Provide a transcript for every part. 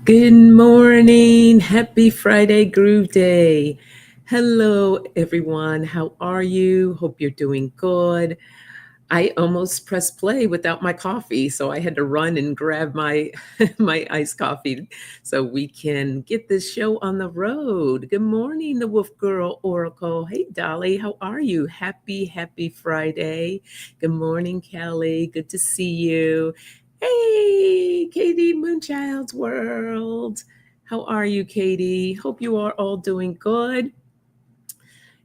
Good morning. Happy Friday Groove Day. Hello, everyone. How are you? Hope you're doing good. I almost pressed play without my coffee, so I had to run and grab my my iced coffee so we can get this show on the road. Good morning, the Wolf Girl Oracle. Hey, Dolly, how are you? Happy Friday. Good morning, Kelly. Good to see you. Hey, Katie Moonchild's World. How are you, Katie? Hope you are all doing good.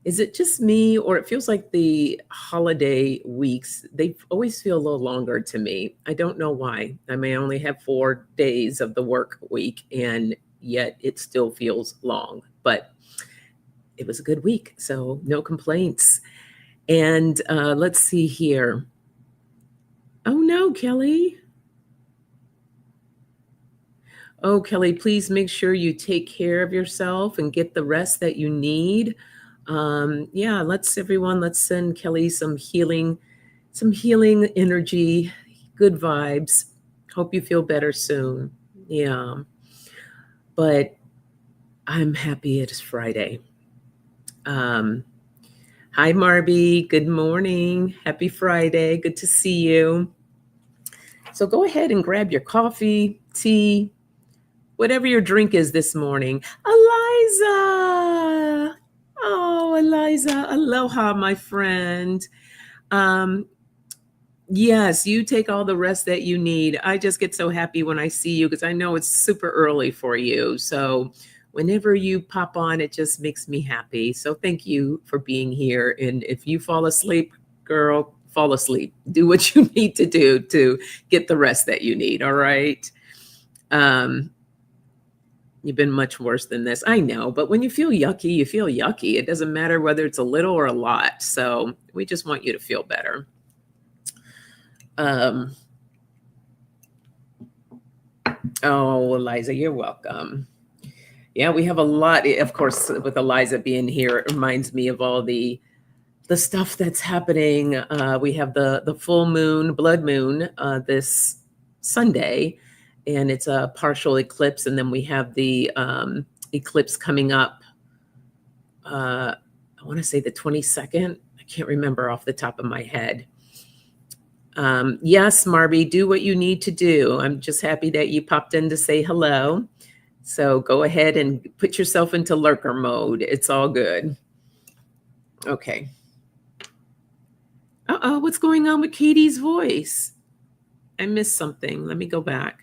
Is it just me, or it feels like the holiday weeks, they always feel a little longer to me? I don't know why. I may only have 4 days of the work week, and yet it still feels long. But it was a good week, so no complaints. And let's see here. Oh no, Kelly. Oh, Kelly, please make sure you take care of yourself and get the rest that you need. Yeah, let's send Kelly some healing energy, good vibes. Hope you feel better soon. Yeah, but I'm happy it is Friday. Um, Hi, Marby. Good morning. Happy Friday. Good to see you. So go ahead and grab your coffee, tea, whatever your drink is this morning. Eliza! Oh, Eliza. Aloha, my friend. Um, yes, you take all the rest that you need. I just get so happy when I see you because I know it's super early for you. So whenever you pop on, it just makes me happy. So thank you for being here. And if you fall asleep, girl, fall asleep. Do what you need to do to get the rest that you need. All right. Um, You've been much worse than this. I know, but when you feel yucky, you feel yucky. It doesn't matter whether it's a little or a lot. So we just want you to feel better. Um, oh, Eliza, you're welcome. Yeah, we have a lot. Of course, with Eliza being here, it reminds me of all the stuff that's happening. We have the full moon, blood moon, this Sunday, and it's a partial eclipse, and then we have the eclipse coming up. I want to say the 22nd. I can't remember off the top of my head. Yes, Marby, do what you need to do. I'm just happy that you popped in to say hello. So go ahead and put yourself into lurker mode. It's all good. Okay. Uh-oh, what's going on with Katie's voice? I missed something. Let me go back.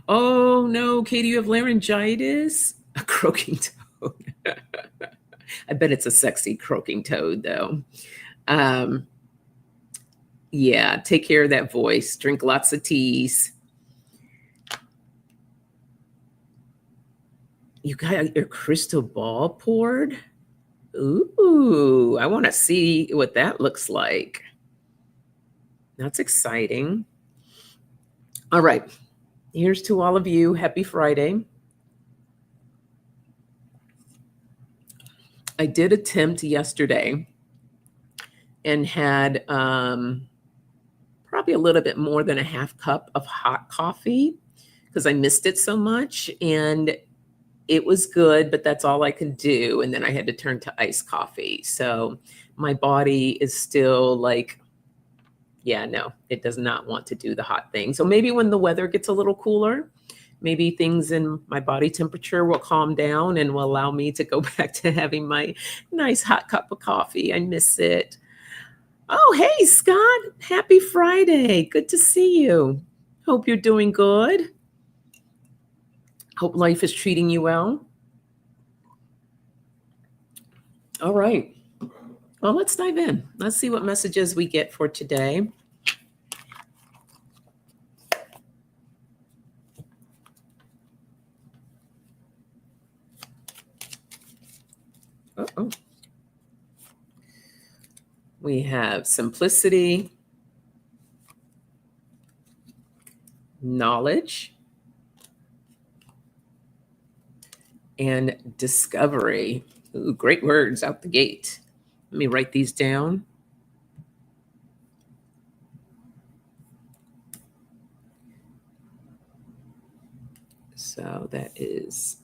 Oh no, Katie, you have laryngitis? A croaking toad. I bet it's a sexy croaking toad, though. Um, yeah, take care of that voice. Drink lots of teas. You got your crystal ball poured? Ooh, I want to see what that looks like. That's exciting. All right. Here's to all of you. Happy Friday. I did attempt yesterday and had probably a little bit more than a half cup of hot coffee because I missed it so much. And it was good, but that's all I could do. And then I had to turn to iced coffee. So my body is still like, yeah, no, it does not want to do the hot thing. So maybe when the weather gets a little cooler, maybe things in my body temperature will calm down and will allow me to go back to having my nice hot cup of coffee. I miss it. Oh, hey, Scott. Happy Friday. Good to see you. Hope you're doing good. Hope life is treating you well. All right. Well, let's dive in. Let's see what messages we get for today. Uh-oh. We have simplicity, knowledge, and discovery. Ooh, great words out the gate. Let me write these down. So that is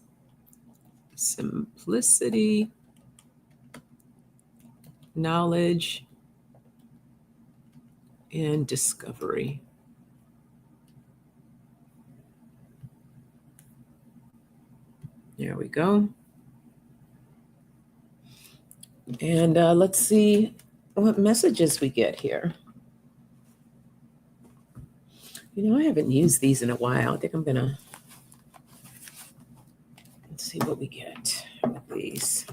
simplicity, knowledge, and discovery. There we go. And let's see what messages we get here. I haven't used these in a while. I think I'm going to let's see what we get with these.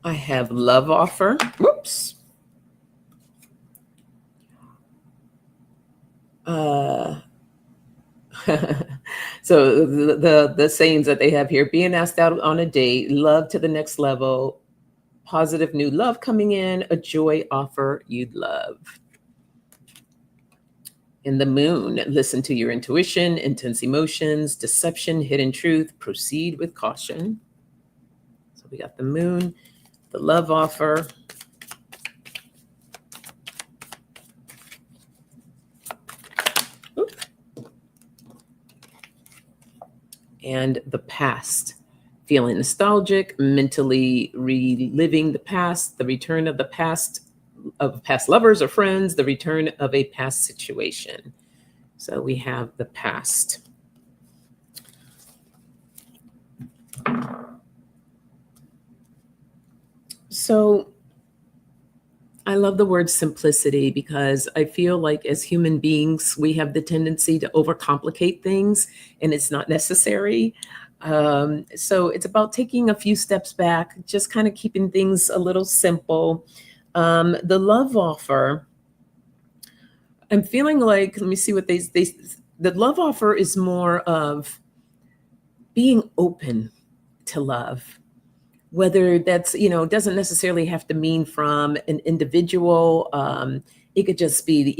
I have love offer. Whoops. So the sayings that they have here: being asked out on a date, love to the next level, positive new love coming in, a joy offer you'd love. In the moon, listen to your intuition, intense emotions, deception, hidden truth, proceed with caution. So we got the moon, the love offer. Oop. And the past, feeling nostalgic, mentally reliving the past, the return of the past, of past lovers or friends, the return of a past situation. So we have the past. So I love the word simplicity because I feel like as human beings, we have the tendency to overcomplicate things, and it's not necessary. So it's about taking a few steps back, just kind of keeping things a little simple. The love offer, I'm feeling like, let me see what the love offer is more of being open to love. Whether that's, doesn't necessarily have to mean from an individual. It could just be,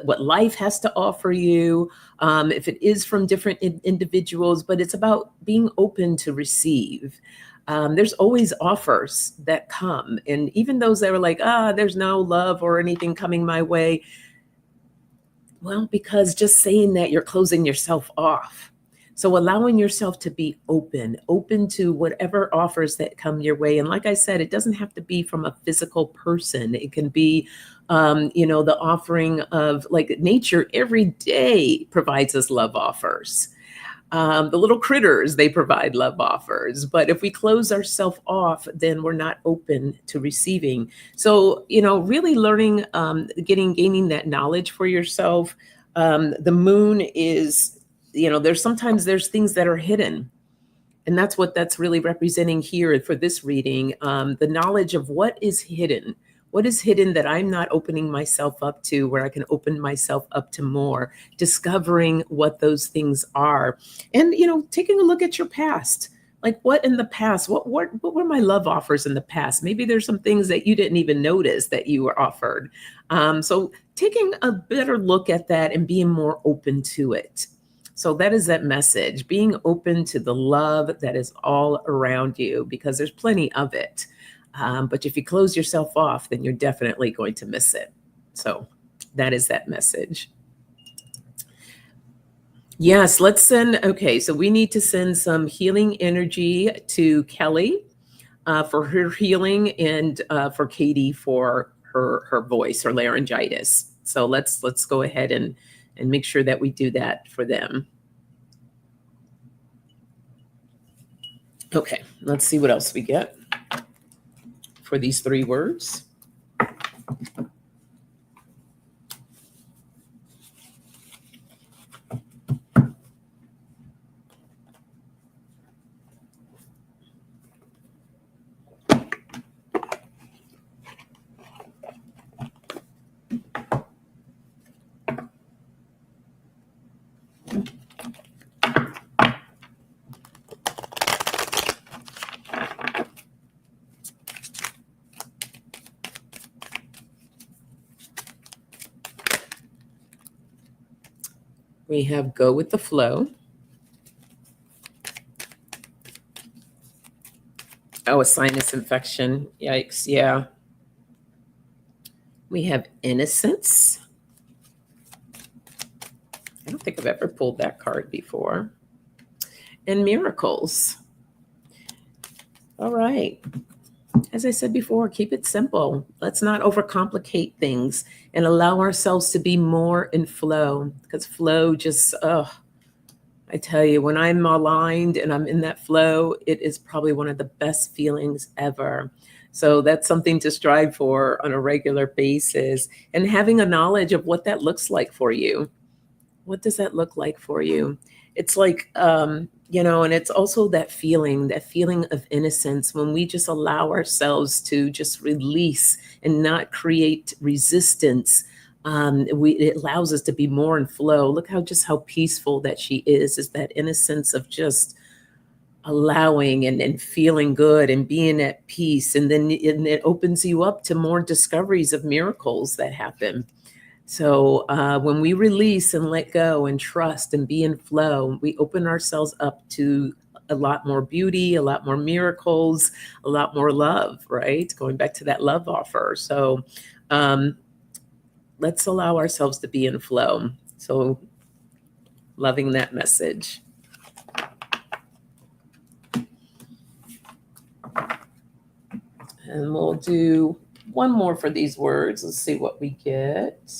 what life has to offer you. If it is from different individuals, but it's about being open to receive. There's always offers that come. And even those that are like, there's no love or anything coming my way. Well, because just saying that, you're closing yourself off. So allowing yourself to be open to whatever offers that come your way. And like I said, it doesn't have to be from a physical person. It can be, the offering of, like, nature every day provides us love offers. The little critters, they provide love offers. But if we close ourselves off, then we're not open to receiving. So, really learning, gaining that knowledge for yourself. The moon is, there's things that are hidden. And that's what that's really representing here for this reading. The knowledge of what is hidden. What is hidden that I'm not opening myself up to, where I can open myself up to more, discovering what those things are. And, taking a look at your past. Like, what in the past, what were my love offers in the past? Maybe there's some things that you didn't even notice that you were offered. So taking a better look at that and being more open to it. So that is that message, being open to the love that is all around you, because there's plenty of it. But if you close yourself off, then you're definitely going to miss it. So that is that message. Yes, let's send. Okay, so we need to send some healing energy to Kelly for her healing, and for Katie for her voice, her laryngitis. So let's go ahead and make sure that we do that for them. Okay, let's see what else we get for these 3 words. We have go with the flow. Oh, a sinus infection. Yikes. Yeah. We have innocence. I don't think I've ever pulled that card before. And miracles. All right. As I said before, keep it simple. Let's not overcomplicate things and allow ourselves to be more in flow, because flow just, I tell you, when I'm aligned and I'm in that flow, it is probably one of the best feelings ever. So that's something to strive for on a regular basis, and having a knowledge of what that looks like for you. What does that look like for you? It's like, and it's also that feeling of innocence when we just allow ourselves to just release and not create resistance. It allows us to be more in flow. Look how peaceful that she is that innocence of just allowing and feeling good and being at peace. And then it opens you up to more discoveries of miracles that happen. So when we release and let go and trust and be in flow, we open ourselves up to a lot more beauty, a lot more miracles, a lot more love, right? Going back to that love offer. So um, let's allow ourselves to be in flow. So loving that message. And we'll do one more for these words. Let's see what we get.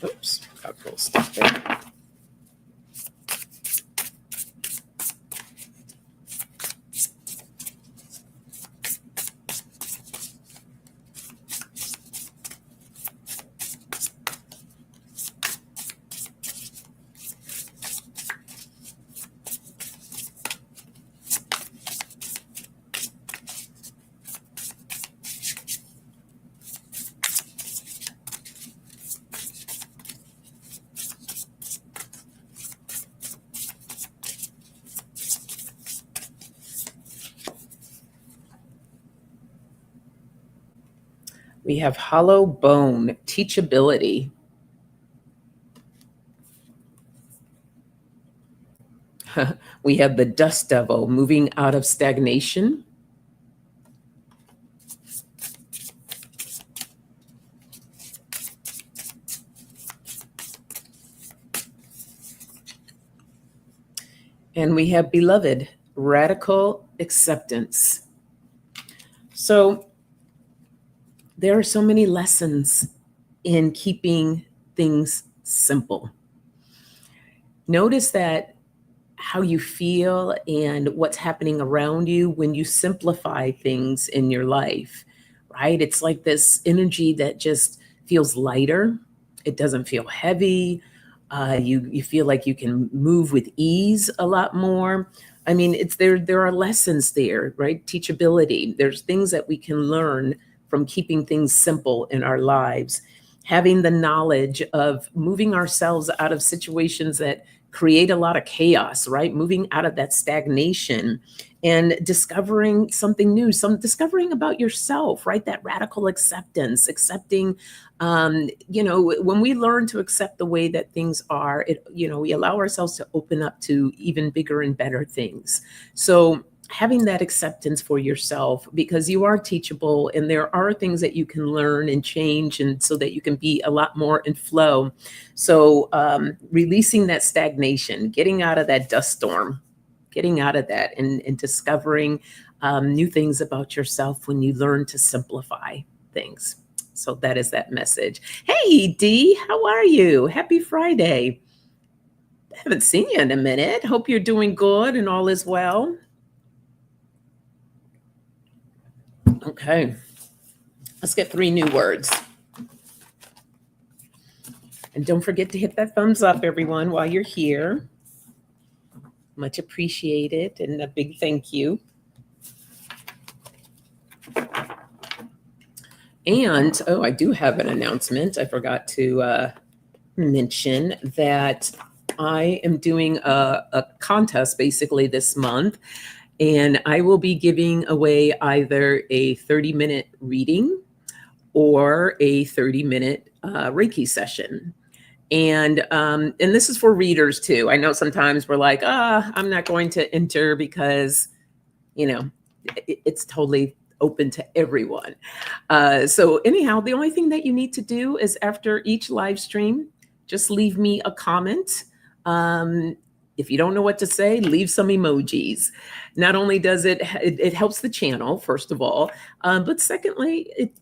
Oops, got a little stuff there. We have hollow bone, teachability. We have the dust devil, moving out of stagnation. And we have beloved, radical acceptance. So there are so many lessons in keeping things simple. Notice that how you feel and what's happening around you when you simplify things in your life, right? It's like this energy that just feels lighter. It doesn't feel heavy. You feel like you can move with ease a lot more. I mean, it's there are lessons there, right? Teachability. There's things that we can learn from keeping things simple in our lives. Having the knowledge of moving ourselves out of situations that create a lot of chaos, right? Moving out of that stagnation and discovering something new, discovering about yourself, right? That radical acceptance, accepting, when we learn to accept the way that things are, we allow ourselves to open up to even bigger and better things. So having that acceptance for yourself, because you are teachable and there are things that you can learn and change, and so that you can be a lot more in flow. So releasing that stagnation, getting out of that dust storm, getting out of that, and discovering new things about yourself when you learn to simplify things. So that is that message. Hey, Dee, how are you? Happy Friday. I haven't seen you in a minute. Hope you're doing good and all is well. Okay, let's get 3 new words. And don't forget to hit that thumbs up, everyone, while you're here. Much appreciated, and a big thank you. And, I do have an announcement. I forgot to mention that I am doing a contest basically this month, and I will be giving away either a 30-minute reading or a 30-minute Reiki session. And this is for readers too. I know sometimes we're like, I'm not going to enter because, you know, it's totally open to everyone. So anyhow, the only thing that you need to do is after each live stream, just leave me a comment. If you don't know what to say, leave some emojis. Not only does it helps the channel, first of all, but secondly,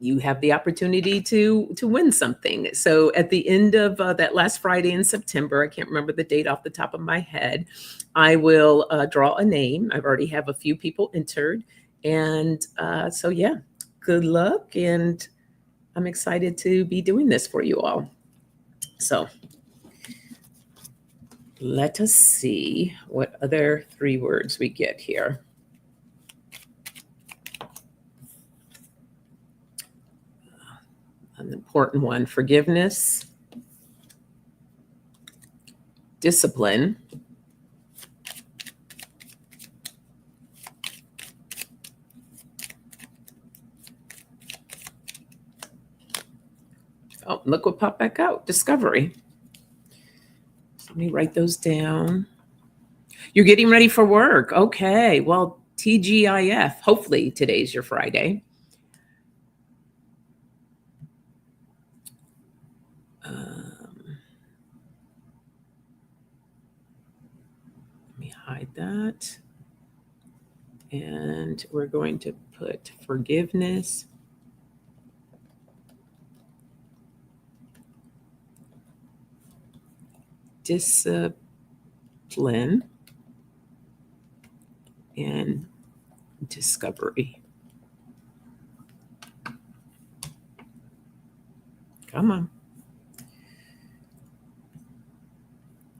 you have the opportunity to win something. So at the end of that last Friday in September, I can't remember the date off the top of my head, I will draw a name. I've already have a few people entered. And so, yeah, good luck. And I'm excited to be doing this for you all. So let us see what other 3 words we get here. An important one: forgiveness, discipline, oh, look what popped back out: discovery. So let me write those down. You're getting ready for work. Okay, well, TGIF. Hopefully today's your Friday. Let me hide that. And we're going to put forgiveness, discipline, and discovery. Come on.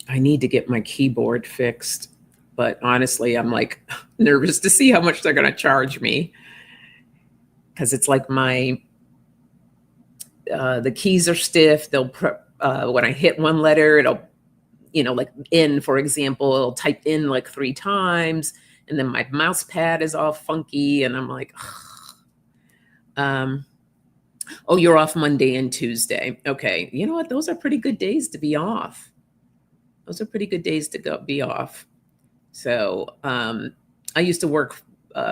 I need to get my keyboard fixed, but honestly, I'm like nervous to see how much they're going to charge me, because it's like the keys are stiff. They'll when I hit one letter, it'll, like N, for example, it'll type in like 3 times, and then my mouse pad is all funky, and I'm like, oh, you're off Monday and Tuesday. Okay, you know what? Those are pretty good days to be off. Those are pretty good days to be off. So I used to work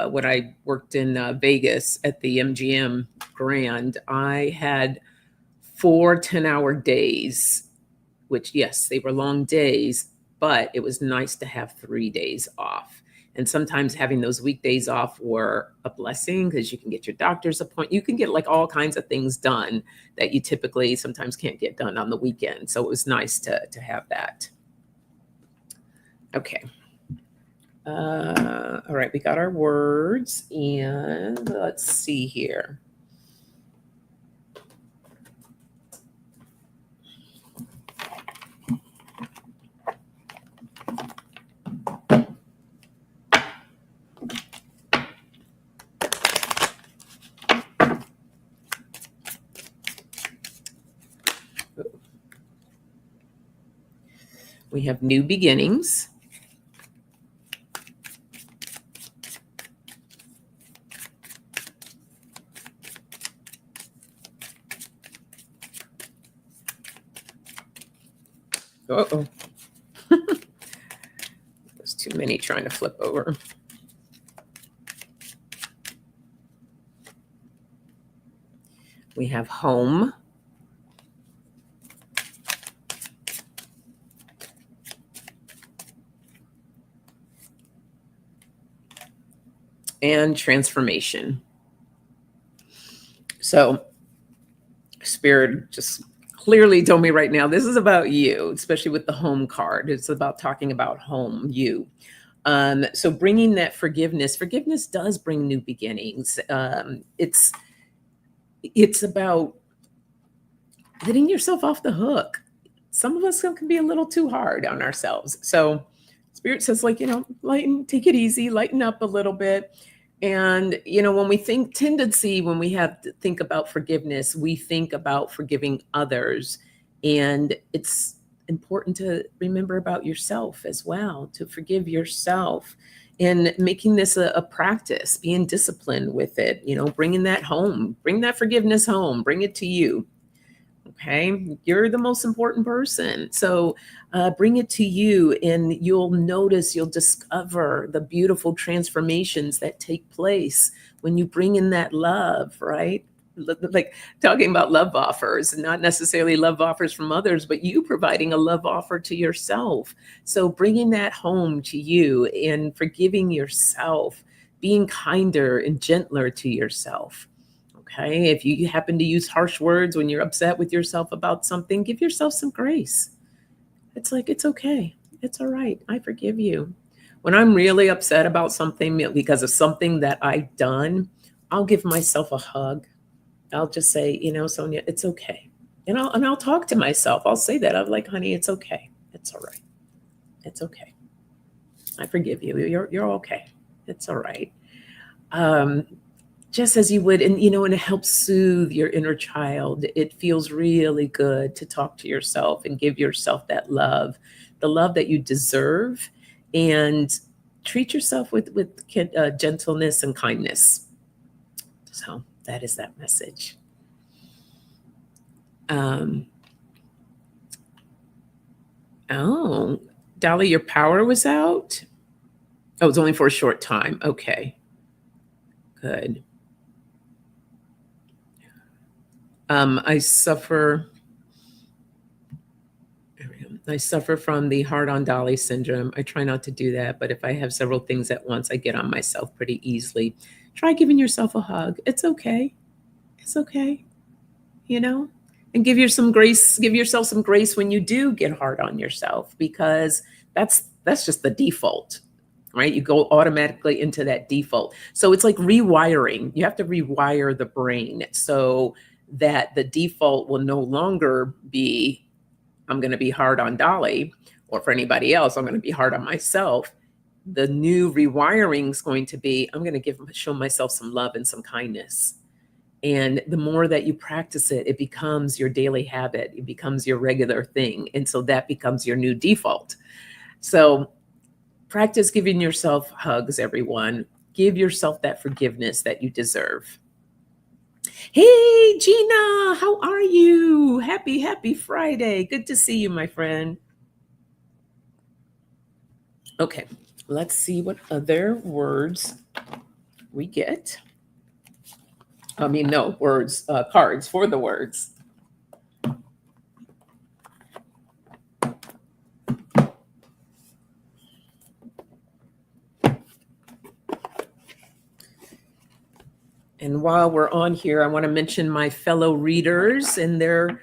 when I worked in Vegas at the MGM Grand. I had 4 10-hour days, which, yes, they were long days, but it was nice to have 3 days off. And sometimes having those weekdays off were a blessing, because you can get your doctor's appointment. You can get like all kinds of things done that you typically sometimes can't get done on the weekend. So it was nice to have that. Okay. All right, we got our words, and let's see here. We have new beginnings. Uh-oh. There's too many trying to flip over. We have home. And transformation. So Spirit just clearly told me right now, this is about you, especially with the home card. It's about talking about home, you. So bringing that forgiveness does bring new beginnings. It's about letting yourself off the hook. Some of us can be a little too hard on ourselves. So Spirit says, like, take it easy, lighten up a little bit. And, when we think about forgiveness, we think about forgiving others. And it's important to remember about yourself as well, to forgive yourself, and making this a practice, being disciplined with it, bringing that home, bring that forgiveness home, bring it to you. Okay, you're the most important person. So bring it to you, and you'll notice, you'll discover the beautiful transformations that take place when you bring in that love, right? Like talking about love offers, not necessarily love offers from others, but you providing a love offer to yourself. So bringing that home to you and forgiving yourself, being kinder and gentler to yourself. Okay. If you happen to use harsh words when you're upset with yourself about something, give yourself some grace. It's like, it's okay. It's all right. I forgive you. When I'm really upset about something because of something that I've done, I'll give myself a hug. I'll just say, Sonja, it's okay. And I'll talk to myself. I'll say that. I'm like, honey, it's okay. It's all right. It's okay. I forgive you. You're okay. It's all right. Just as you would, and it helps soothe your inner child. It feels really good to talk to yourself and give yourself that love, the love that you deserve, and treat yourself with gentleness and kindness. So that is that message. Oh, Dolly, your power was out? Oh, it's only for a short time. Okay, good. I suffer from the hard on Dolly syndrome. I try not to do that, but if I have several things at once, I get on myself pretty easily. Try giving yourself a hug. It's okay. It's okay. And give yourself some grace when you do get hard on yourself, because that's just the default, right? You go automatically into that default. So it's like rewiring. You have to rewire the brain so that the default will no longer be, I'm going to be hard on Dolly, or for anybody else, I'm going to be hard on myself. The new rewiring is going to be, I'm going to show myself some love and some kindness. And the more that you practice it, it becomes your daily habit. It becomes your regular thing. And so that becomes your new default. So practice giving yourself hugs, everyone. Give yourself that forgiveness that you deserve. Hey, Gina, how are you? Happy Friday. Good to see you, my friend. Okay, let's see what other words we get. I mean, no, words, cards for the words. And while we're on here, I want to mention my fellow readers and their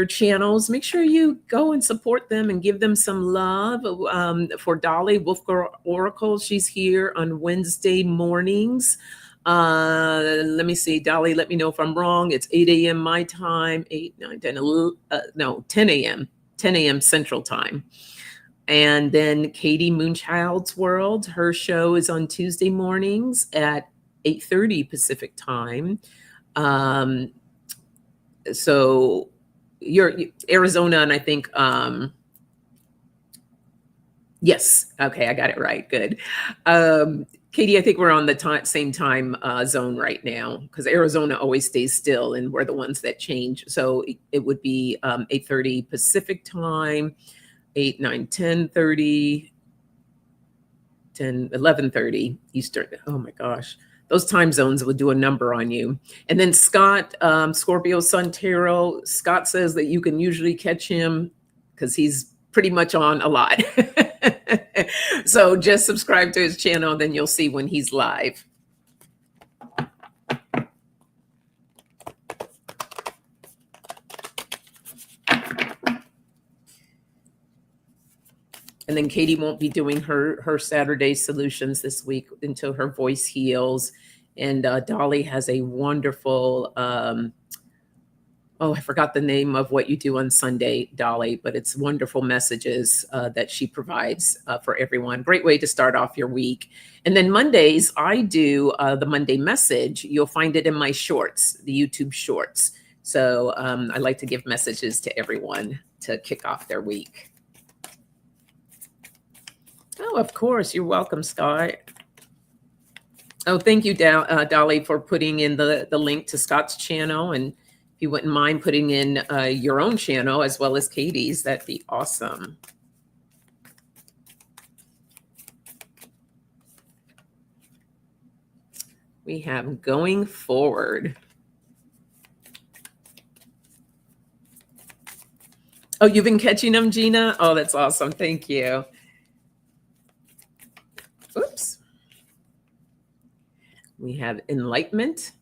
channels. Make sure you go and support them and give them some love. For Dolly Wolfgirl Oracle, she's here on Wednesday mornings. Let me see, Dolly, let me know if I'm wrong. It's 8 a.m. my time, 8, 9, 10, 10 a.m. 10 a.m. Central Time. And then Katie Moonchild's World, her show is on Tuesday mornings at 8:30 Pacific Time. So you're Arizona, and I think yes, okay, I got it right. Good. Katie, I think we're on the same time zone right now, because Arizona always stays still, and we're the ones that change. So it would be 8:30 Pacific Time, 8, 9, 10:30, 10, 11:30 Eastern. Oh my gosh. Those time zones will do a number on you. And then Scott, Scorpio Sun Tarot, Scott says that you can usually catch him because he's pretty much on a lot. So just subscribe to his channel, then you'll see when he's live. And then Katie won't be doing her Saturday solutions this week until her voice heals. And Dolly has a wonderful, I forgot the name of what you do on Sunday, Dolly, but it's wonderful messages that she provides for everyone. Great way to start off your week. And then Mondays, I do the Monday message. You'll find it in my shorts, the YouTube shorts. So I like to give messages to everyone to kick off their week. Oh, of course. You're welcome, Scott. Oh, thank you, Dolly, for putting in the link to Scott's channel. And if you wouldn't mind putting in your own channel as well as Katie's, that'd be awesome. We have going forward. Oh, you've been catching them, Gina? Oh, that's awesome. Thank you. Oops. We have enlightenment.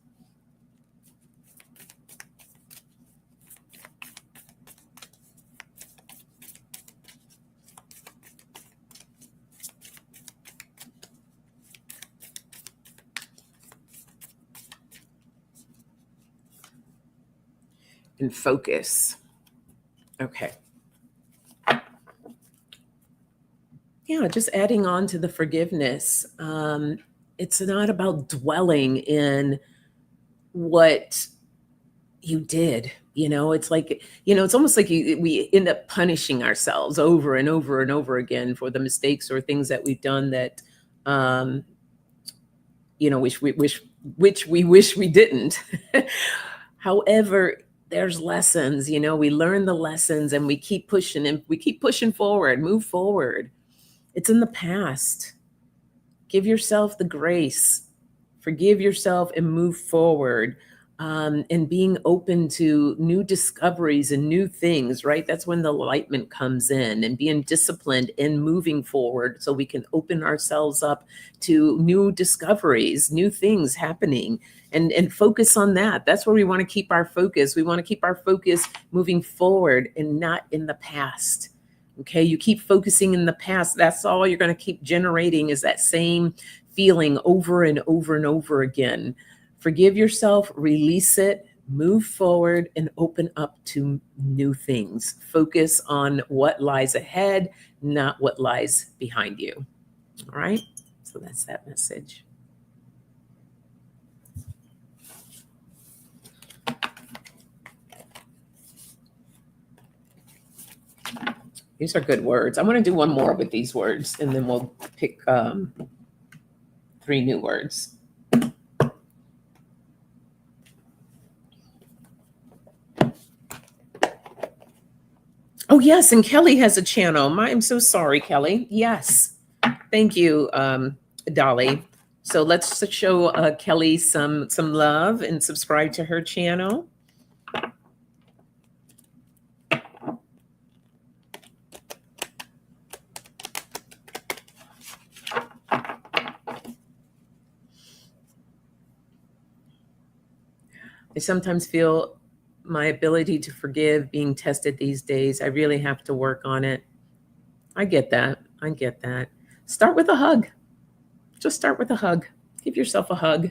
And focus. Okay. Yeah, just adding on to the forgiveness. It's not about dwelling in what you did. It's like, it's almost like we end up punishing ourselves over and over and over again for the mistakes or things that we've done that, which we wish we didn't. However, there's lessons, we learn the lessons and we keep pushing and we keep pushing forward, move forward. It's in the past. Give yourself the grace, forgive yourself and move forward. And being open to new discoveries and new things, right? That's when the enlightenment comes in, and being disciplined and moving forward so we can open ourselves up to new discoveries, new things happening, and focus on that. That's where we want to keep our focus. We want to keep our focus moving forward and not in the past. Okay, you keep focusing in the past. That's all you're going to keep generating is that same feeling over and over and over again. Forgive yourself, release it, move forward, and open up to new things. Focus on what lies ahead, not what lies behind you. All right? So that's that message. These are good words. I'm going to do one more with these words, and then we'll pick 3 new words. Oh, yes, and Kelly has a channel. I'm so sorry, Kelly. Yes. Thank you, Dolly. So let's show Kelly some love and subscribe to her channel. I sometimes feel my ability to forgive being tested these days. I really have to work on it. I get that. I get that. Start with a hug. Just start with a hug. Give yourself a hug.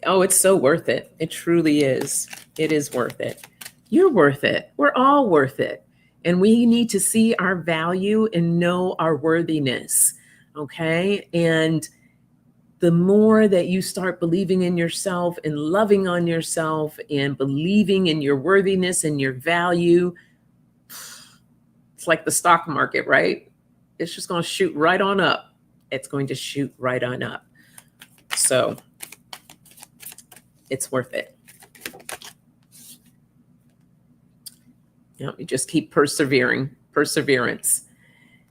Oh, it's so worth it. It truly is. It is worth it. You're worth it. We're all worth it. And we need to see our value and know our worthiness. Okay. And the more that you start believing in yourself and loving on yourself and believing in your worthiness and your value, it's like the stock market, right? It's just going to shoot right on up. It's going to shoot right on up. So it's worth it. You just keep persevering. Perseverance.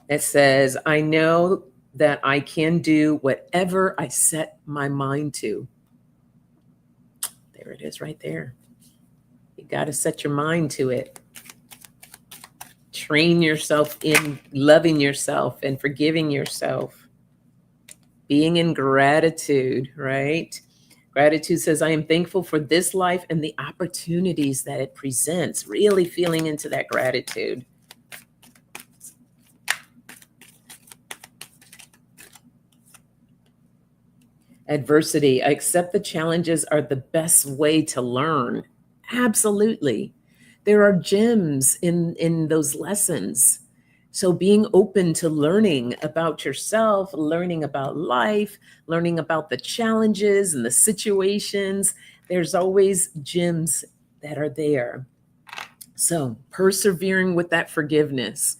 It says, I know that I can do whatever I set my mind to. There it is right there. You got to set your mind to it. Train yourself in loving yourself and forgiving yourself. Being in gratitude, right? Gratitude says, I am thankful for this life and the opportunities that it presents. Really feeling into that gratitude. Adversity. I accept the challenges are the best way to learn. Absolutely. There are gems in those lessons. So being open to learning about yourself, learning about life, learning about the challenges and the situations, there's always gems that are there. So persevering with that forgiveness.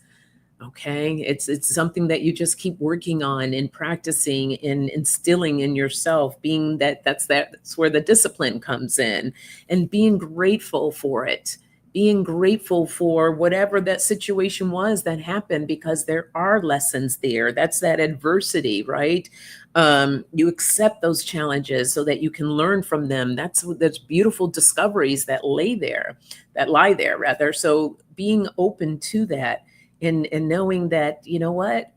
Okay, it's something that you just keep working on and practicing and instilling in yourself, being that's where the discipline comes in, and being grateful for it, being grateful for whatever that situation was that happened, because there are lessons there. That's that adversity, right? You accept those challenges so that you can learn from them. That's beautiful discoveries that lie there rather. So being open to that, and knowing that, you know what,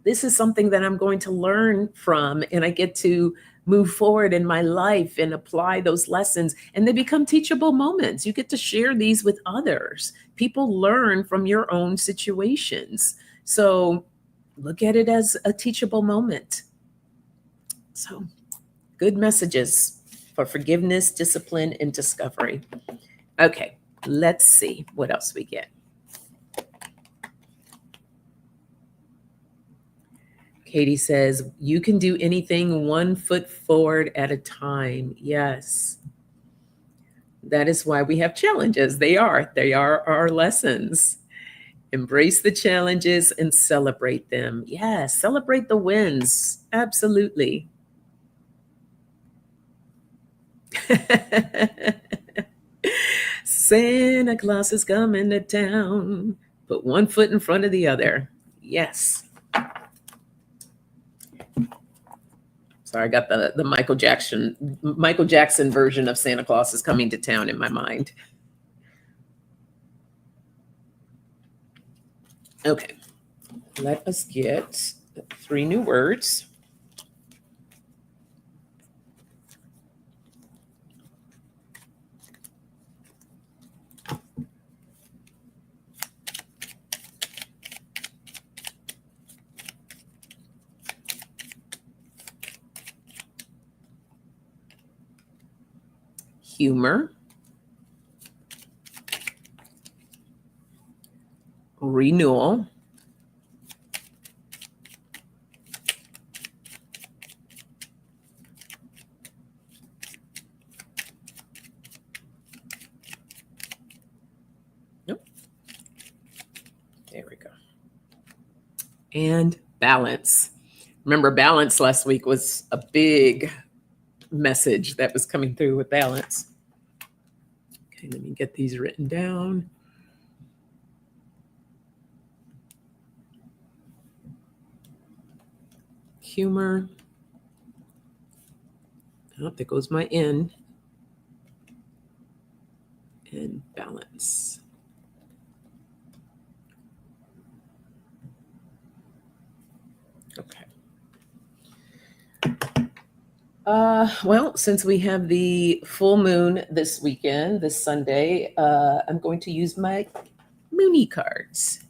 this is something that I'm going to learn from, and I get to move forward in my life and apply those lessons, and they become teachable moments. You get to share these with others. People learn from your own situations. So look at it as a teachable moment. So good messages for forgiveness, discipline, and discovery. Okay, let's see what else we get. Katie says, you can do anything one foot forward at a time. Yes. That is why we have challenges. They are our lessons. Embrace the challenges and celebrate them. Yes, celebrate the wins. Absolutely. Santa Claus is coming to town. Put one foot in front of the other. Yes. Sorry, I got the Michael Jackson version of Santa Claus is coming to town in my mind. Okay, let us get 3 new words. Humor, renewal, nope, there we go, and balance. Remember, balance last week was a big message that was coming through with balance. Okay, let me get these written down. Humor. Oh, there goes my N. And balance. Okay. Well, since we have the full moon this weekend, this Sunday, I'm going to use my Moonie cards.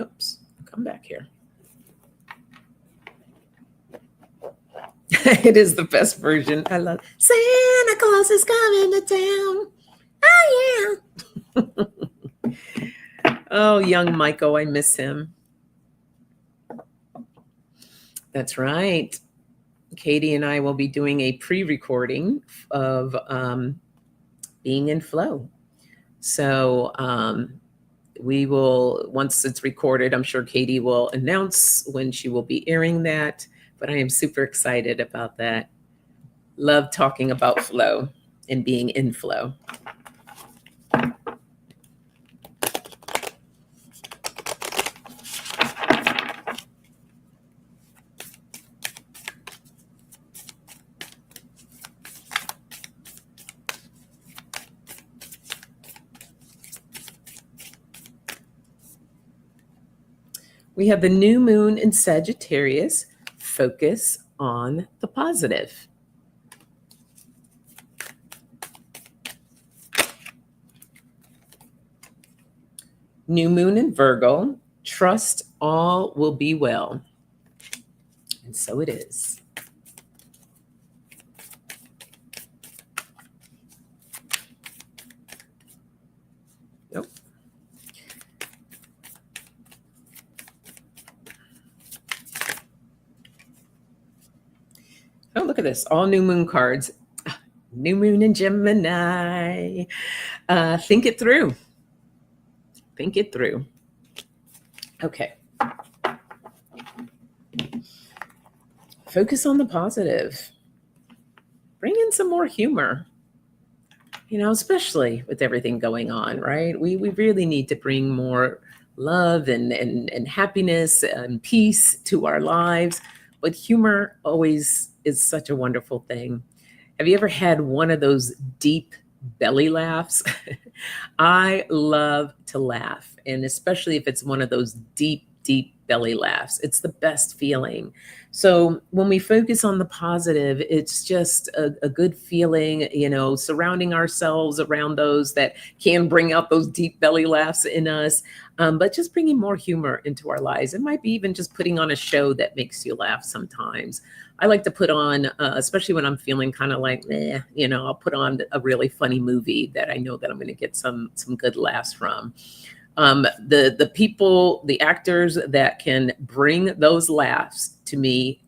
Oops, come back here. It is the best version. I love Santa Claus is coming to town. Oh, yeah. Oh, young Michael, I miss him. That's right. Katie and I will be doing a pre-recording of being in flow. So we will, once it's recorded, I'm sure Katie will announce when she will be airing that. But I am super excited about that. Love talking about flow and being in flow. We have the new moon in Sagittarius. Focus on the positive. New moon in Virgo. Trust all will be well. And so it is. Nope. Oh, look at this. All new moon cards. New moon in Gemini. Think it through. Think it through. Okay. Focus on the positive. Bring in some more humor. Especially with everything going on, right? We really need to bring more love and happiness and peace to our lives. But humor always is such a wonderful thing. Have you ever had one of those deep belly laughs? I love to laugh, and especially if it's one of those deep, deep belly laughs. It's the best feeling. So when we focus on the positive, it's just a good feeling, surrounding ourselves around those that can bring out those deep belly laughs in us, but just bringing more humor into our lives. It might be even just putting on a show that makes you laugh sometimes. I like to put on, especially when I'm feeling kind of like, I'll put on a really funny movie that I know that I'm going to get some good laughs from. The people, the actors that can bring those laughs to me,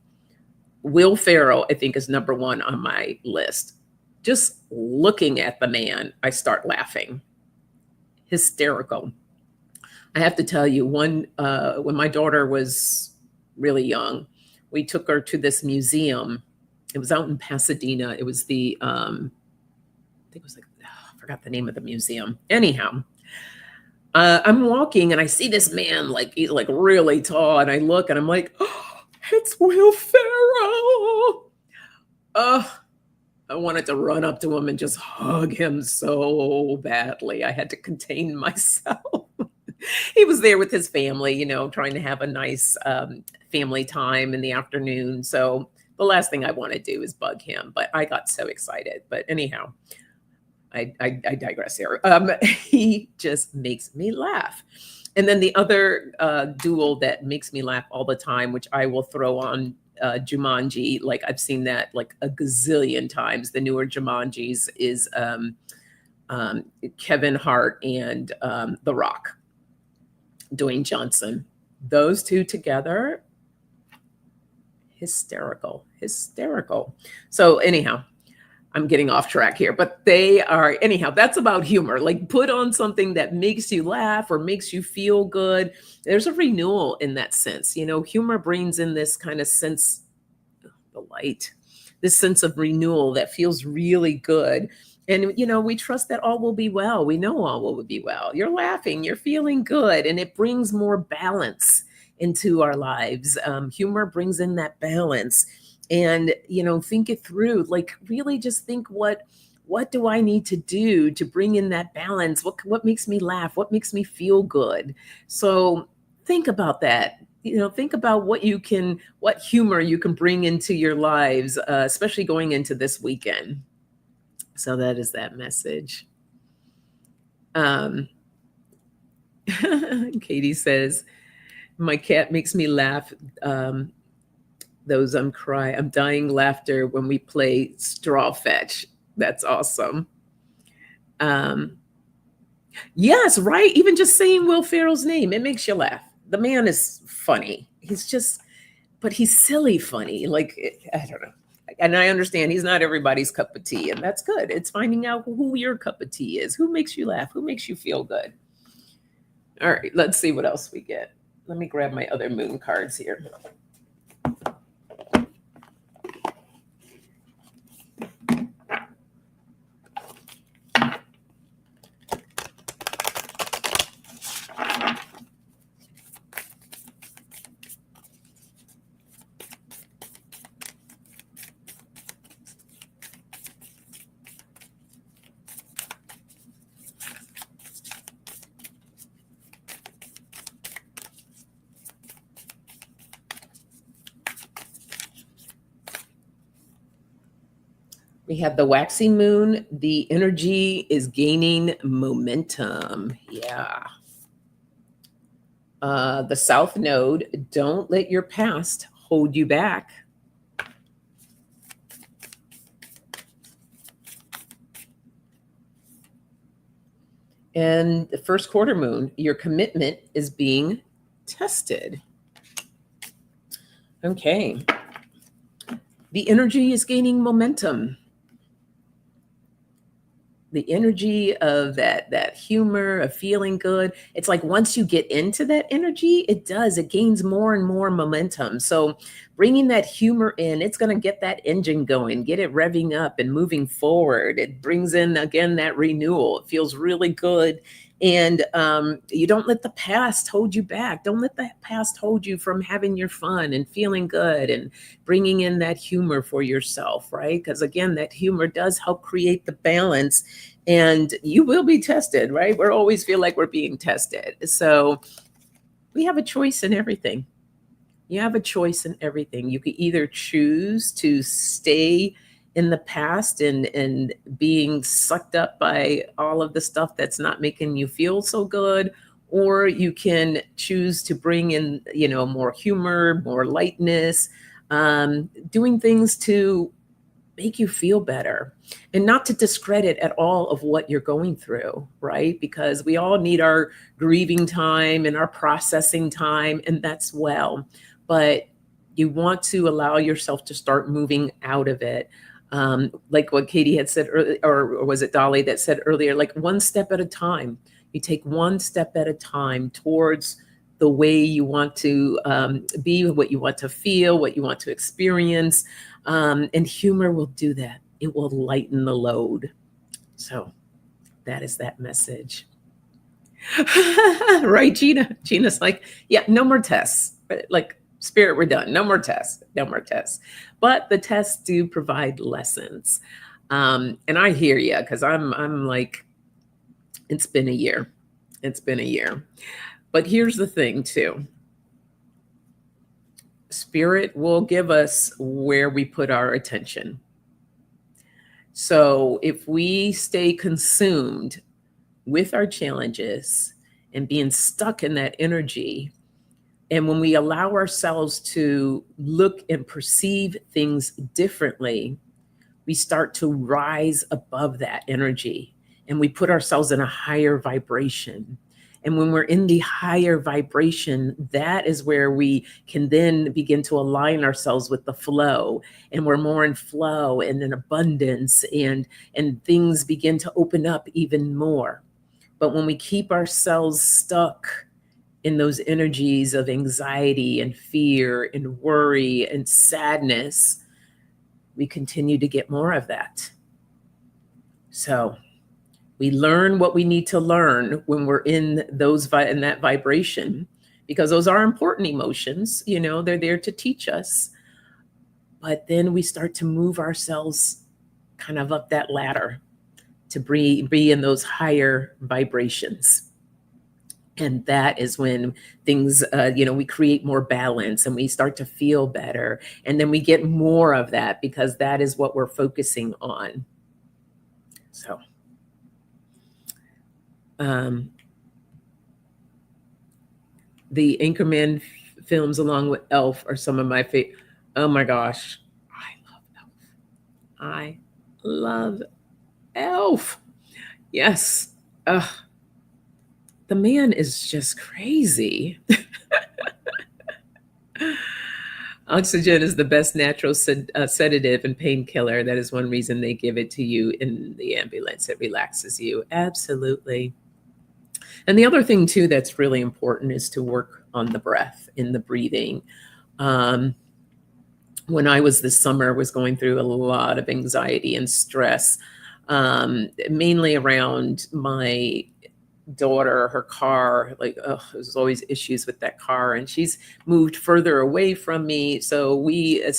Will Ferrell, I think, is number one on my list. Just looking at the man, I start laughing. Hysterical. I have to tell you, when my daughter was really young, we took her to this museum. It was out in Pasadena. It was I think it was I forgot the name of the museum. Anyhow, I'm walking and I see this man, he's like really tall, and I look and I'm like, oh, it's Will Ferrell. I wanted to run up to him and just hug him so badly. I had to contain myself. He was there with his family, trying to have a nice family time in the afternoon. So the last thing I want to do is bug him, but I got so excited. But anyhow, I digress here. He just makes me laugh. And then the other duel that makes me laugh all the time, which I will throw on Jumanji, like I've seen that like a gazillion times. The newer Jumanjis is Kevin Hart and The Rock, Dwayne Johnson. Those two together, hysterical. So anyhow, I'm getting off track here, but that's about humor. Like, put on something that makes you laugh or makes you feel good. There's a renewal in that sense. Humor brings in this kind of sense, the light, this sense of renewal that feels really good. And, we trust that all will be well. We know all will be well. You're laughing, you're feeling good, and it brings more balance into our lives. Humor brings in that balance. And, think it through, like really just think, what do I need to do to bring in that balance? What makes me laugh? What makes me feel good? So think about that. Think about what humor you can bring into your lives, especially going into this weekend. So that is that message. Katie says, my cat makes me laugh. I'm dying laughter when we play straw fetch. That's awesome. Yes, right. Even just saying Will Ferrell's name, it makes you laugh. The man is funny. But he's silly funny. Like, I don't know. And I understand he's not everybody's cup of tea, and that's good. It's finding out who your cup of tea is, who makes you laugh, who makes you feel good. All right, let's see what else we get. Let me grab my other moon cards here. We have the waxing moon. The energy is gaining momentum. Yeah. The south node, don't let your past hold you back. And the first quarter moon, your commitment is being tested. Okay. The energy is gaining momentum. the energy of that humor, of feeling good. It's like once you get into that energy, it gains more and more momentum. So bringing that humor in, it's going to get that engine going, get it revving up and moving forward. It brings in again that renewal. It feels really good. And you don't let the past hold you back. Don't let the past hold you from having your fun and feeling good and bringing in that humor for yourself, right? Because again, that humor does help create the balance, and you will be tested, right? We always feel like we're being tested. So we have a choice in everything. You have a choice in everything. You could either choose to stay in the past and being sucked up by all of the stuff that's not making you feel so good, or you can choose to bring in, more humor, more lightness, doing things to make you feel better and not to discredit at all of what you're going through, right? Because we all need our grieving time and our processing time, and that's well. But you want to allow yourself to start moving out of it. Like what Katie had said earlier, or was it Dolly that said earlier, like one step at a time. You take one step at a time towards the way you want to be, what you want to feel, what you want to experience. And humor will do that. It will lighten the load. So that is that message. Right, Gina? Gina's like, yeah, no more tests. Like, Spirit, we're done. No more tests. No more tests. But the tests do provide lessons. And I hear you, because I'm like, it's been a year. It's been a year. But here's the thing, too. Spirit will give us where we put our attention. So if we stay consumed with our challenges and being stuck in that energy, and when we allow ourselves to look and perceive things differently, we start to rise above that energy and we put ourselves in a higher vibration. And when we're in the higher vibration, that is where we can then begin to align ourselves with the flow. And we're more in flow and in abundance, and things begin to open up even more. But when we keep ourselves stuck in those energies of anxiety and fear and worry and sadness, we continue to get more of that. So we learn what we need to learn when we're in in that vibration, because those are important emotions. They're there to teach us. But then we start to move ourselves kind of up that ladder to be in those higher vibrations. And that is when things, we create more balance and we start to feel better. And then we get more of that because that is what we're focusing on. So, the Anchorman films along with Elf are some of my favorite. Oh my gosh. I love Elf. Yes. The man is just crazy. Oxygen is the best natural sedative and painkiller. That is one reason they give it to you in the ambulance. It relaxes you. Absolutely. And the other thing, too, that's really important is to work on the breath, in the breathing. When I was this summer, was going through a lot of anxiety and stress, mainly around my daughter, her car. Like, there's always issues with that car, and she's moved further away from me. So I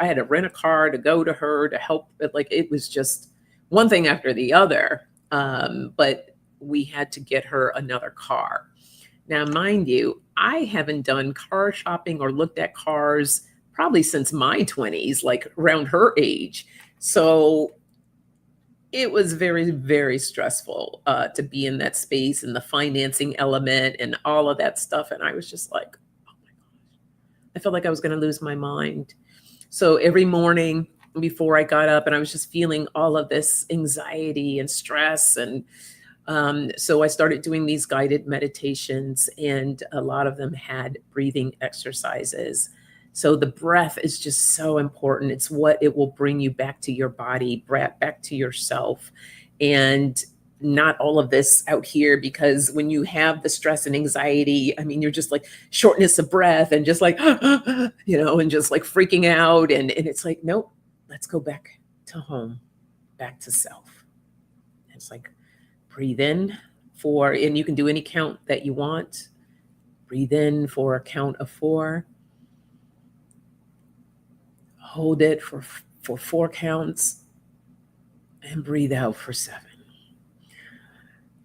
had to rent a car to go to her to help. Like, it was just one thing after the other. But we had to get her another car. Now, mind you, I haven't done car shopping or looked at cars probably since my 20s, like around her age. So it was very, very stressful to be in that space and the financing element and all of that stuff. And I was just like, oh my gosh, I felt like I was going to lose my mind. So every morning before I got up, and I was just feeling all of this anxiety and stress. And so I started doing these guided meditations, and a lot of them had breathing exercises. So the breath is just so important. It's what it will bring you back to your body, back to yourself. and not all of this out here, because when you have the stress and anxiety, I mean, you're just like shortness of breath and just like, and just like freaking out. And it's like, nope, let's go back to home, back to self. It's like, breathe in and you can do any count that you want. Breathe in for a count of 4. Hold it for 4 counts and breathe out for 7.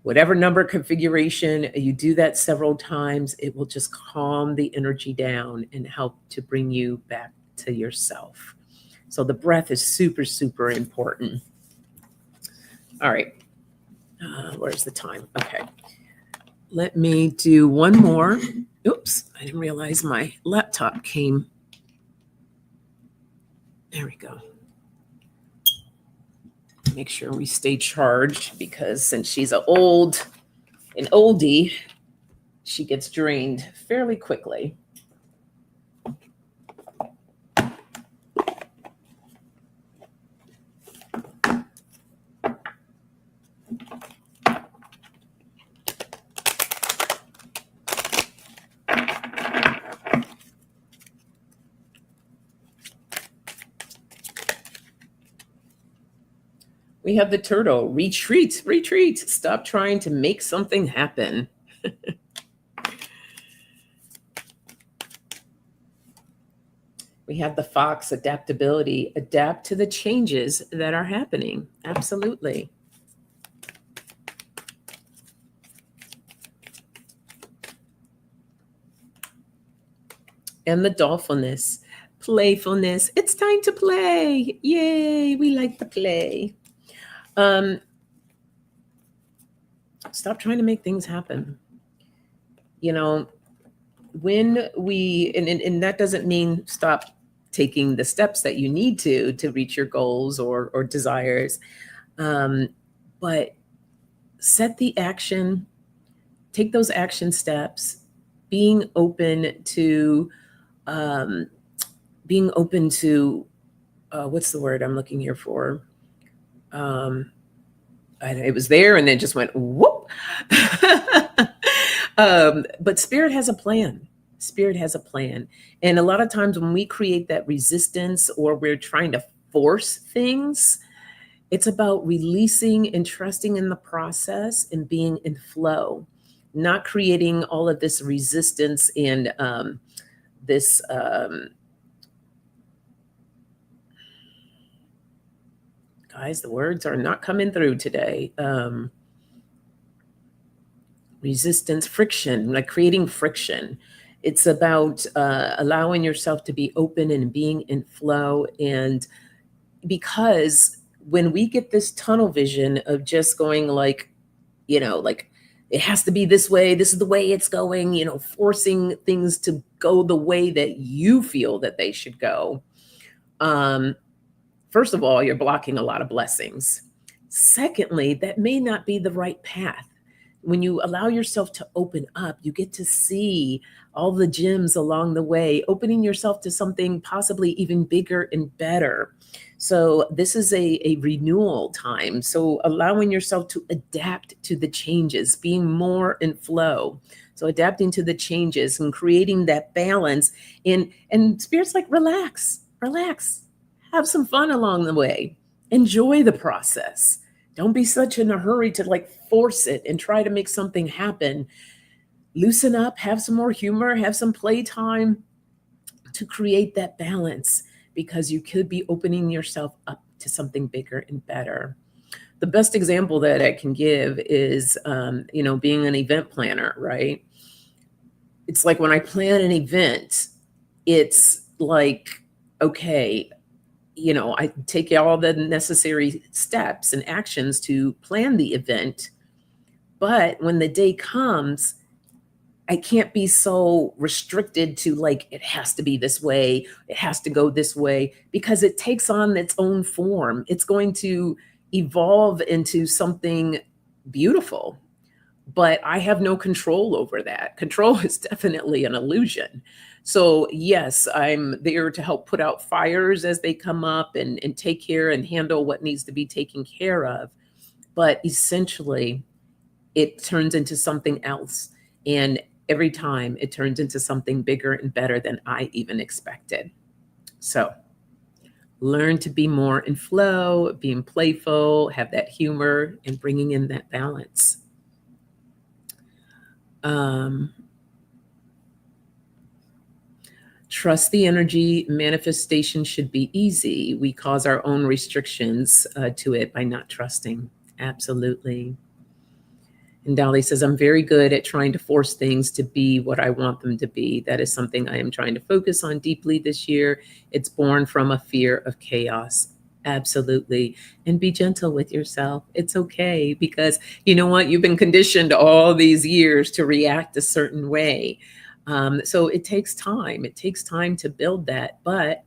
Whatever number configuration, you do that several times, it will just calm the energy down and help to bring you back to yourself. So the breath is super, super important. All right. Where's the time? Okay. Let me do one more. Oops, I didn't realize my laptop came. There we go. Make sure we stay charged, because since she's an oldie, she gets drained fairly quickly. We have the turtle. Retreat, retreat. Stop trying to make something happen. We have the fox, adaptability. Adapt to the changes that are happening. Absolutely. And the dolphiness, playfulness. It's time to play. Yay, we like to play. Stop trying to make things happen. When we, and that doesn't mean stop taking the steps that you need to reach your goals or desires. But set the action, take those action steps, being open to what's the word I'm looking here for? It was there and then just went whoop. But Spirit has a plan. Spirit has a plan. And a lot of times when we create that resistance or we're trying to force things, it's about releasing and trusting in the process and being in flow, not creating all of this resistance and this guys, the words are not coming through today. Resistance, friction, like creating friction. It's about allowing yourself to be open and being in flow. And because when we get this tunnel vision of just going like it has to be this way, this is the way it's going, forcing things to go the way that you feel that they should go. First of all, you're blocking a lot of blessings. Secondly, that may not be the right path. When you allow yourself to open up, you get to see all the gems along the way, opening yourself to something possibly even bigger and better. So this is a renewal time. So allowing yourself to adapt to the changes, being more in flow. So adapting to the changes and creating that balance. And Spirit's like, relax, have some fun along the way. Enjoy the process. Don't be such in a hurry to like force it and try to make something happen. Loosen up, have some more humor, have some playtime to create that balance, because you could be opening yourself up to something bigger and better. The best example that I can give is, being an event planner, right? It's like when I plan an event, it's like, okay, I take all the necessary steps and actions to plan the event. But when the day comes, I can't be so restricted to like, it has to be this way, it has to go this way, because it takes on its own form. It's going to evolve into something beautiful, but I have no control over that. Control is definitely an illusion. So yes, I'm there to help put out fires as they come up and take care and handle what needs to be taken care of. but essentially it turns into something else. And every time it turns into something bigger and better than I even expected. So learn to be more in flow, being playful, have that humor, and bringing in that balance. Trust the energy. Manifestation should be easy. We cause our own restrictions to it by not trusting. Absolutely. And Dolly says, I'm very good at trying to force things to be what I want them to be. That is something I am trying to focus on deeply this year. It's born from a fear of chaos. Absolutely. And be gentle with yourself. It's okay, because you know what? You've been conditioned all these years to react a certain way. So it takes time. It takes time to build that. But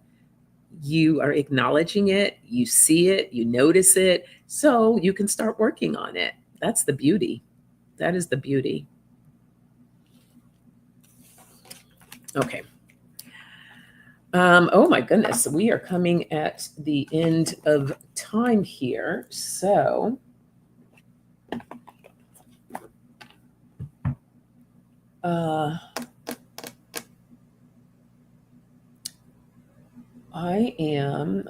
you are acknowledging it, you see it, you notice it, so you can start working on it. That's the beauty. That is the beauty. Okay. Oh my goodness, we are coming at the end of time here. So I am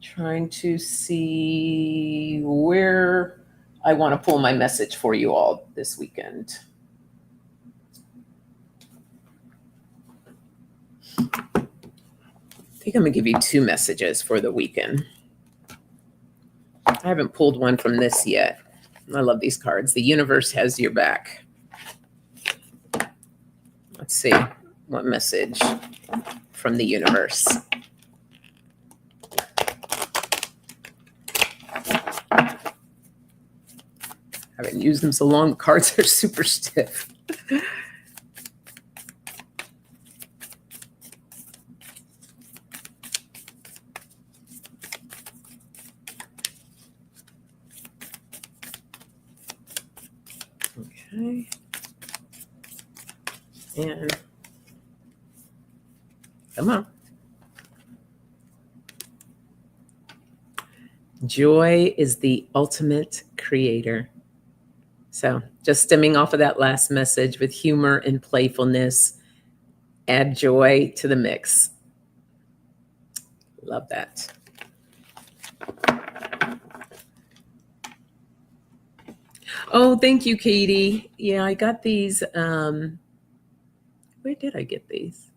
trying to see where I want to pull my message for you all this weekend. I think I'm going to give you 2 messages for the weekend. I haven't pulled one from this yet. I love these cards. The universe has your back. Let's see what message from the universe. I haven't used them so long. The cards are super stiff. Okay. And come on. Joy is the ultimate creator. So just stemming off of that last message with humor and playfulness, add joy to the mix. Love that. Oh, thank you, Katie. Yeah, I got these. Where did I get these?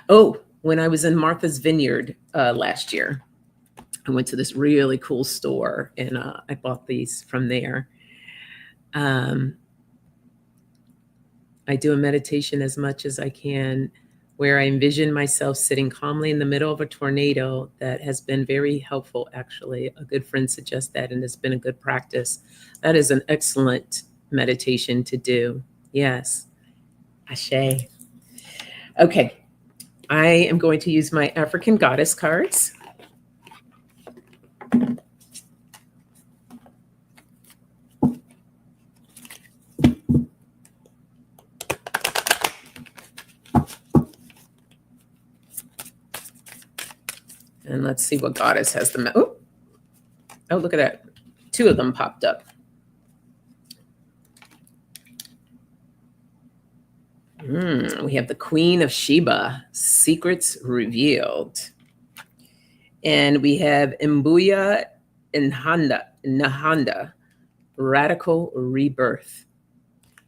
Oh, when I was in Martha's Vineyard last year. I went to this really cool store and I bought these from there. I do a meditation as much as I can where I envision myself sitting calmly in the middle of a tornado. That has been very helpful, actually. A good friend suggests that, and it's been a good practice. That is an excellent meditation to do. Yes. Ashe. Okay. I am going to use my African goddess cards. And let's see what goddess has the... Oh, look at that. 2 of them popped up. We have the Queen of Sheba, Secrets Revealed. And we have Mbuya Nahanda, Radical Rebirth.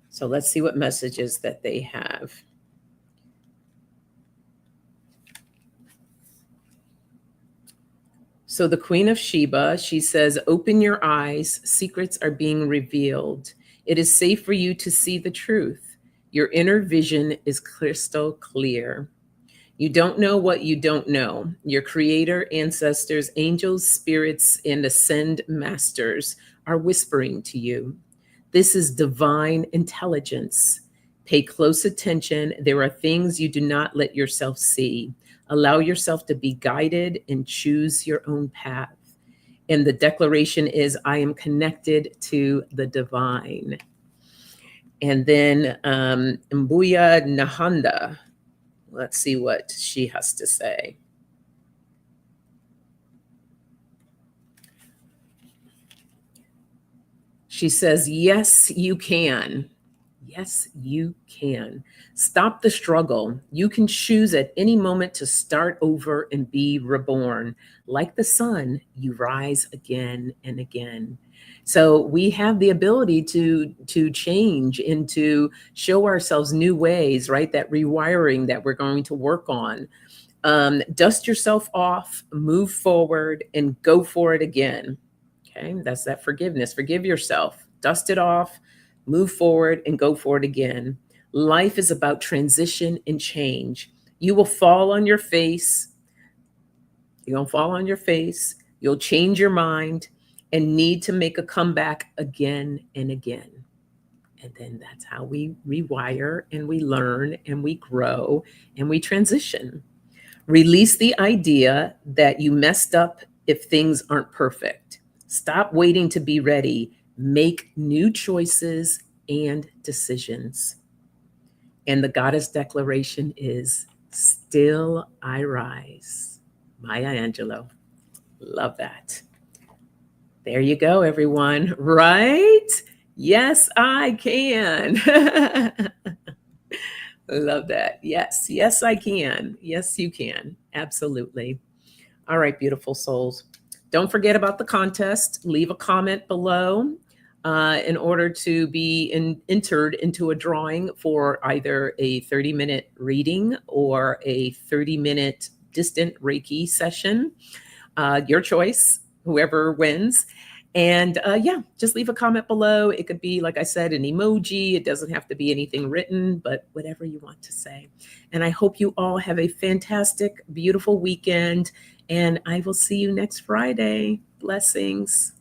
So let's see what messages that they have. So the Queen of Sheba, she says, open your eyes, secrets are being revealed. It is safe for you to see the truth. Your inner vision is crystal clear. You don't know what you don't know. Your creator, ancestors, angels, spirits, and ascend masters are whispering to you. This is divine intelligence. Pay close attention. There are things you do not let yourself see. Allow yourself to be guided and choose your own path. And the declaration is, I am connected to the divine. And then Mbuya Nahanda. Let's see what she has to say. She says, yes, you can. Yes, you can. Stop the struggle. You can choose at any moment to start over and be reborn. Like the sun, you rise again and again. So we have the ability to change and to show ourselves new ways, right? That rewiring that we're going to work on. Dust yourself off, move forward, and go for it again. Okay, that's that forgiveness. Forgive yourself, dust it off, move forward, and go for it again. Life is about transition and change. You will fall on your face. You're going to fall on your face. You'll change your mind and need to make a comeback again and again. And then that's how we rewire and we learn and we grow and we transition. Release the idea that you messed up if things aren't perfect. Stop waiting to be ready. Make new choices and decisions. And the goddess declaration is still I rise. Maya Angelou. Love that. There you go, everyone. Right? Yes, I can. Love that. Yes, yes, I can. Yes, you can. Absolutely. All right, beautiful souls. Don't forget about the contest. Leave a comment below in order to be entered into a drawing for either a 30-minute reading or a 30-minute distant Reiki session. Your choice, whoever wins. And yeah, just leave a comment below. It could be, like I said, an emoji. It doesn't have to be anything written, but whatever you want to say. And I hope you all have a fantastic, beautiful weekend. And I will see you next Friday. Blessings.